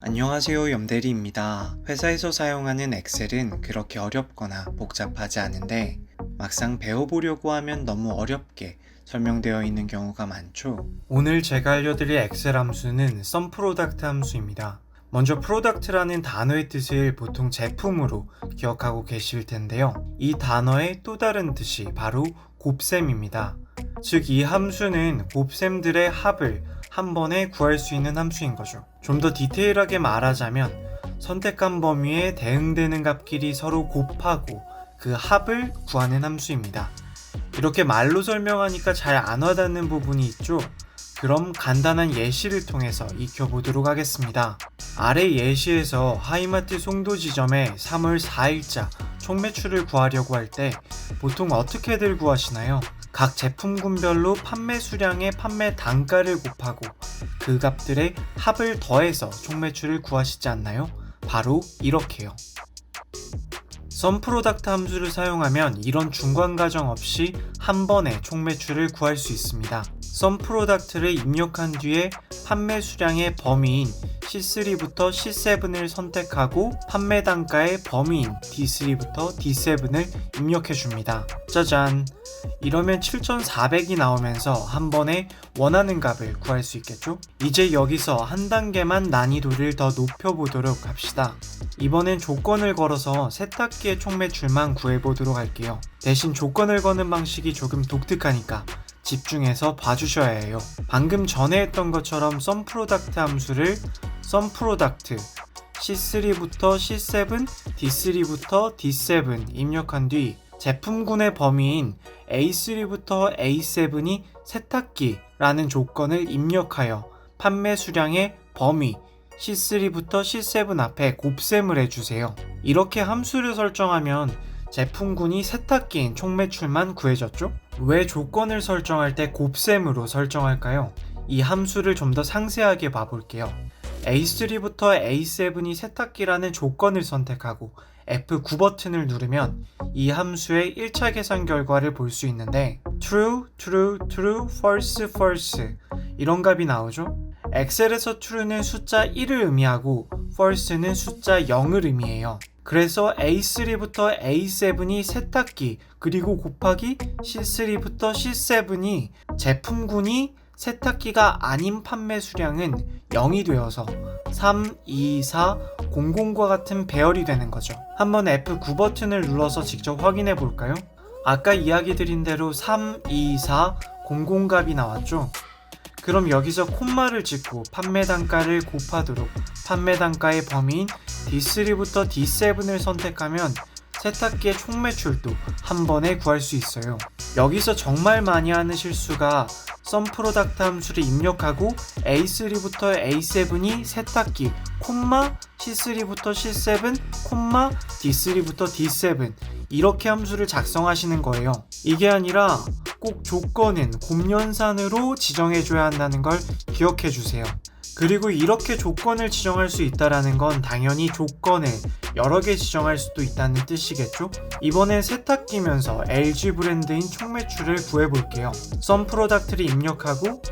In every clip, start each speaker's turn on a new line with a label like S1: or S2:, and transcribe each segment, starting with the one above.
S1: 안녕하세요, 염대리입니다. 회사에서 사용하는 엑셀은 그렇게 어렵거나 복잡하지 않은데 막상 배워보려고 하면 너무 어렵게 설명되어 있는 경우가 많죠. 오늘 제가 알려드릴 엑셀 함수는 썸프로덕트 함수입니다. 먼저 프로덕트라는 단어의 뜻을 보통 제품으로 기억하고 계실 텐데요. 이 단어의 또 다른 뜻이 바로 곱셈입니다. 즉 이 함수는 곱셈들의 합을 한 번에 구할 수 있는 함수인 거죠. 좀 더 디테일하게 말하자면 선택한 범위에 대응되는 값끼리 서로 곱하고 그 합을 구하는 함수입니다. 이렇게 말로 설명하니까 잘 안 와닿는 부분이 있죠? 그럼 간단한 예시를 통해서 익혀보도록 하겠습니다. 아래 예시에서 하이마트 송도 지점에 3월 4일자 총 매출을 구하려고 할 때 보통 어떻게들 구하시나요? 각 제품군별로 판매 수량의 판매 단가를 곱하고 그 값들의 합을 더해서 총 매출을 구하시지 않나요? 바로 이렇게요. 썸프로덕트 함수를 사용하면 이런 중간 과정 없이 한 번에 총 매출을 구할 수 있습니다. 썸프로덕트를 입력한 뒤에 판매 수량의 범위인 C3부터 C7을 선택하고 판매 단가의 범위인 D3부터 D7을 입력해 줍니다. 짜잔! 이러면 7400이 나오면서 한 번에 원하는 값을 구할 수 있겠죠? 이제 여기서 한 단계만 난이도를 더 높여보도록 합시다. 이번엔 조건을 걸어서 세탁기의 총 매출만 구해보도록 할게요. 대신 조건을 거는 방식이 조금 독특하니까 집중해서 봐주셔야 해요. 방금 전에 했던 것처럼 썸프로덕트 함수를 썸프로덕트 C3부터 C7, D3부터 D7 입력한 뒤 제품군의 범위인 A3부터 A7이 세탁기라는 조건을 입력하여 판매 수량의 범위 C3부터 C7 앞에 곱셈을 해주세요. 이렇게 함수를 설정하면 제품군이 세탁기인 총 매출만 구해졌죠? 왜 조건을 설정할 때 곱셈으로 설정할까요? 이 함수를 좀 더 상세하게 봐볼게요. A3부터 A7이 세탁기라는 조건을 선택하고 F9 버튼을 누르면 이 함수의 1차 계산 결과를 볼 수 있는데 true, true, true, false, false 이런 값이 나오죠? 엑셀에서 true는 숫자 1을 의미하고 false는 숫자 0을 의미해요. 그래서 A3부터 A7이 세탁기 그리고 곱하기 C3부터 C7이 제품군이 세탁기가 아닌 판매 수량은 0이 되어서 3, 2, 4, 00과 같은 배열이 되는 거죠. 한번 F9 버튼을 눌러서 직접 확인해 볼까요? 아까 이야기 드린 대로 3, 2, 4, 00 값이 나왔죠? 그럼 여기서 콤마를 찍고 판매 단가를 곱하도록 판매 단가의 범위인 D3부터 D7을 선택하면 세탁기의 총 매출도 한 번에 구할 수 있어요. 여기서 정말 많이 하는 실수가 썸프로덕트 함수를 입력하고 A3부터 A7이 세탁기, C3부터 C7, D3부터 D7 이렇게 함수를 작성하시는 거예요. 이게 아니라 꼭 조건은 곱연산으로 지정해줘야 한다는 걸 기억해 주세요. 그리고 이렇게 조건을 지정할 수 있다는 건 당연히 조건을 여러 개 지정할 수도 있다는 뜻이겠죠? 이번엔 세탁기면서 LG 브랜드인 총 매출을 구해볼게요. 썸프로덕트를 입력하고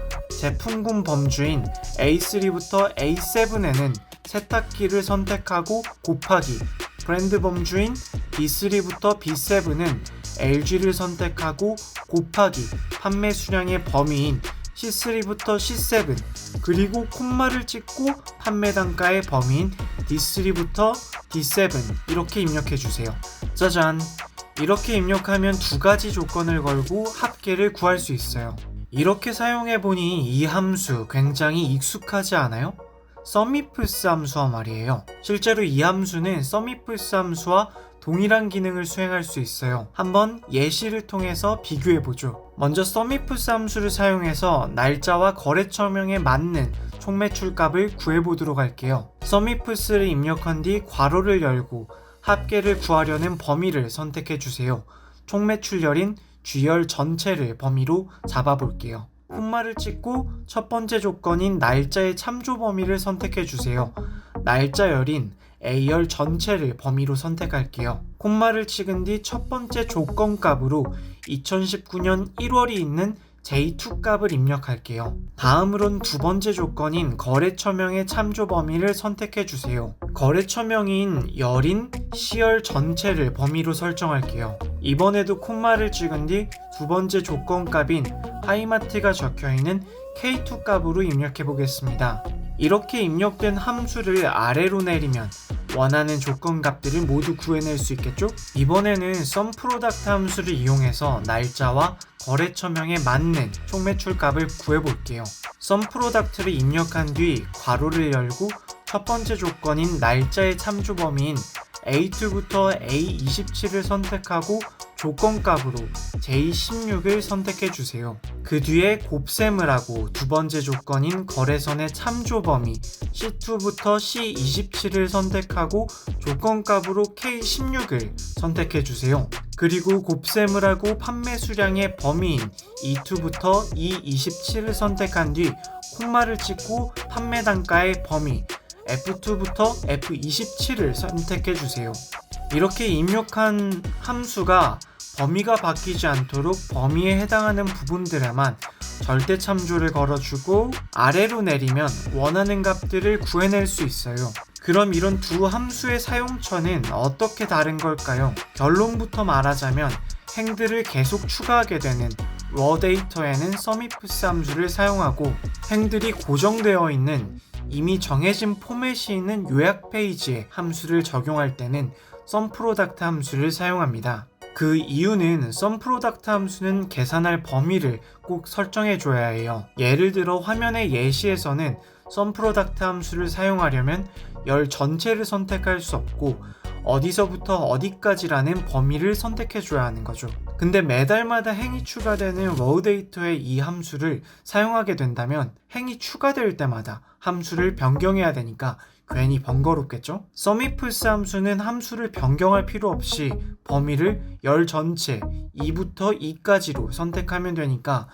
S1: 제품군 범주인 A3부터 A7에는 세탁기를 선택하고 곱하기 브랜드 범주인 B3부터 B7은 LG를 선택하고 곱하기 판매 수량의 범위인 C3부터 C7 그리고 콤마를 찍고 판매 단가의 범위인 D3부터 D7 이렇게 입력해주세요. 짜잔! 이렇게 입력하면 두 가지 조건을 걸고 합계를 구할 수 있어요. 이렇게 사용해보니 이 함수 굉장히 익숙하지 않아요? 썸이프스 함수와 말이에요. 실제로 이 함수는 썸이프스 함수와 동일한 기능을 수행할 수 있어요. 한번 예시를 통해서 비교해보죠. 먼저 썸이프스 함수를 사용해서 날짜와 거래처명에 맞는 총 매출값을 구해보도록 할게요. 썸이프스를 입력한 뒤 괄호를 열고 합계를 구하려는 범위를 선택해주세요. 총 매출열인 G열 전체를 범위로 잡아볼게요. 콤마를 찍고 첫 번째 조건인 날짜의 참조 범위를 선택해주세요. 날짜열인 A열 전체를 범위로 선택할게요. 콤마를 찍은 뒤 첫 번째 조건값으로 2019년 1월이 있는 J2 값을 입력할게요. 다음으론 두 번째 조건인 거래처명의 참조 범위를 선택해 주세요. 거래처명인 열인, 시열 전체를 범위로 설정할게요. 이번에도 콤마를 찍은 뒤 두 번째 조건 값인 하이마트가 적혀있는 K2 값으로 입력해 보겠습니다. 이렇게 입력된 함수를 아래로 내리면 원하는 조건 값들을 모두 구해낼 수 있겠죠? 이번에는 썸프로덕트 함수를 이용해서 날짜와 거래처명에 맞는 총매출 값을 구해볼게요. 썸프로덕트를 입력한 뒤 괄호를 열고 첫 번째 조건인 날짜의 참조 범위인 A2부터 A27을 선택하고 조건값으로 J16을 선택해주세요. 그 뒤에 곱셈을 하고 두 번째 조건인 거래선의 참조 범위 C2부터 C27을 선택하고 조건값으로 K16을 선택해주세요. 그리고 곱셈을 하고 판매 수량의 범위인 E2부터 E27을 선택한 뒤 콤마를 찍고 판매 단가의 범위 F2부터 F27을 선택해주세요. 이렇게 입력한 함수가 범위가 바뀌지 않도록 범위에 해당하는 부분들에만 절대 참조를 걸어주고 아래로 내리면 원하는 값들을 구해낼 수 있어요. 그럼 이런 두 함수의 사용처는 어떻게 다른 걸까요? 결론부터 말하자면 행들을 계속 추가하게 되는 raw 데이터에는 sumifs 함수를 사용하고 행들이 고정되어 있는 이미 정해진 포맷이 있는 요약 페이지에 함수를 적용할 때는 썸프로덕트 함수를 사용합니다. 그 이유는 썸프로덕트 함수는 계산할 범위를 꼭 설정해 줘야 해요. 예를 들어 화면의 예시에서는 썸프로덕트 함수를 사용하려면 열 전체를 선택할 수 없고 어디서부터 어디까지라는 범위를 선택해 줘야 하는 거죠. 근데 매달마다 행이 추가되는 raw 데이터의 이 함수를 사용하게 된다면 행이 추가될 때마다 함수를 변경해야 되니까 괜히 번거롭겠죠? sumifs 함수는 함수를 변경할 필요 없이 범위를 열 전체 2부터 2까지로 선택하면 되니까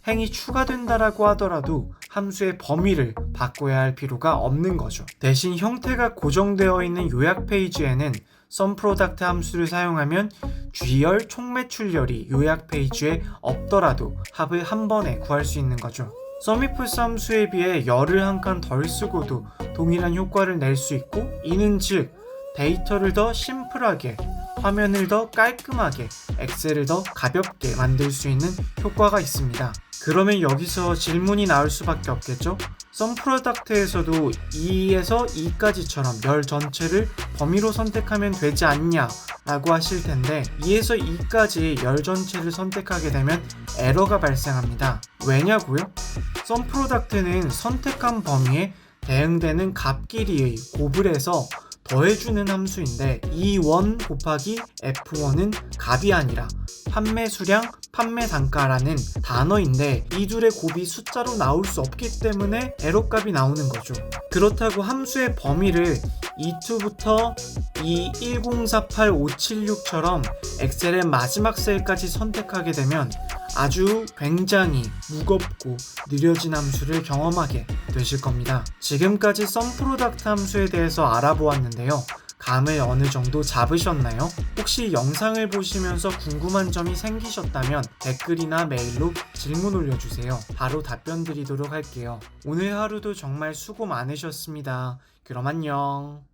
S1: 행이 추가된다라고 하더라도 함수의 범위를 바꿔야 할 필요가 없는 거죠. 대신 형태가 고정되어 있는 요약 페이지에는 썸프로덕트 함수를 사용하면 G열 총매출열이 요약 페이지에 없더라도 합을 한 번에 구할 수 있는 거죠. sumifs 함수에 비해 열을 한 칸 덜 쓰고도 동일한 효과를 낼 수 있고, 이는 즉 데이터를 더 심플하게, 화면을 더 깔끔하게, 엑셀을 더 가볍게 만들 수 있는 효과가 있습니다. 그러면 여기서 질문이 나올 수밖에 없겠죠? 썸프로덕트에서도 2에서 2까지처럼 열 전체를 범위로 선택하면 되지 않냐 라고 하실 텐데 2에서 2까지 열 전체를 선택하게 되면 에러가 발생합니다. 왜냐고요? 썸프로덕트는 선택한 범위에 대응되는 값 길이의 곱을 해서 더해주는 함수인데 E1 곱하기 F1은 값이 아니라 판매 수량, 판매 단가라는 단어인데 이 둘의 곱이 숫자로 나올 수 없기 때문에 에러 값이 나오는 거죠. 그렇다고 함수의 범위를 E2부터 E1048576처럼 엑셀의 마지막 셀까지 선택하게 되면 아주 굉장히 무겁고 느려진 함수를 경험하게 되실 겁니다. 지금까지 썸프로덕트 함수에 대해서 알아보았는데요. 감을 어느 정도 잡으셨나요? 혹시 영상을 보시면서 궁금한 점이 생기셨다면 댓글이나 메일로 질문 올려주세요. 바로 답변 드리도록 할게요. 오늘 하루도 정말 수고 많으셨습니다. 그럼 안녕.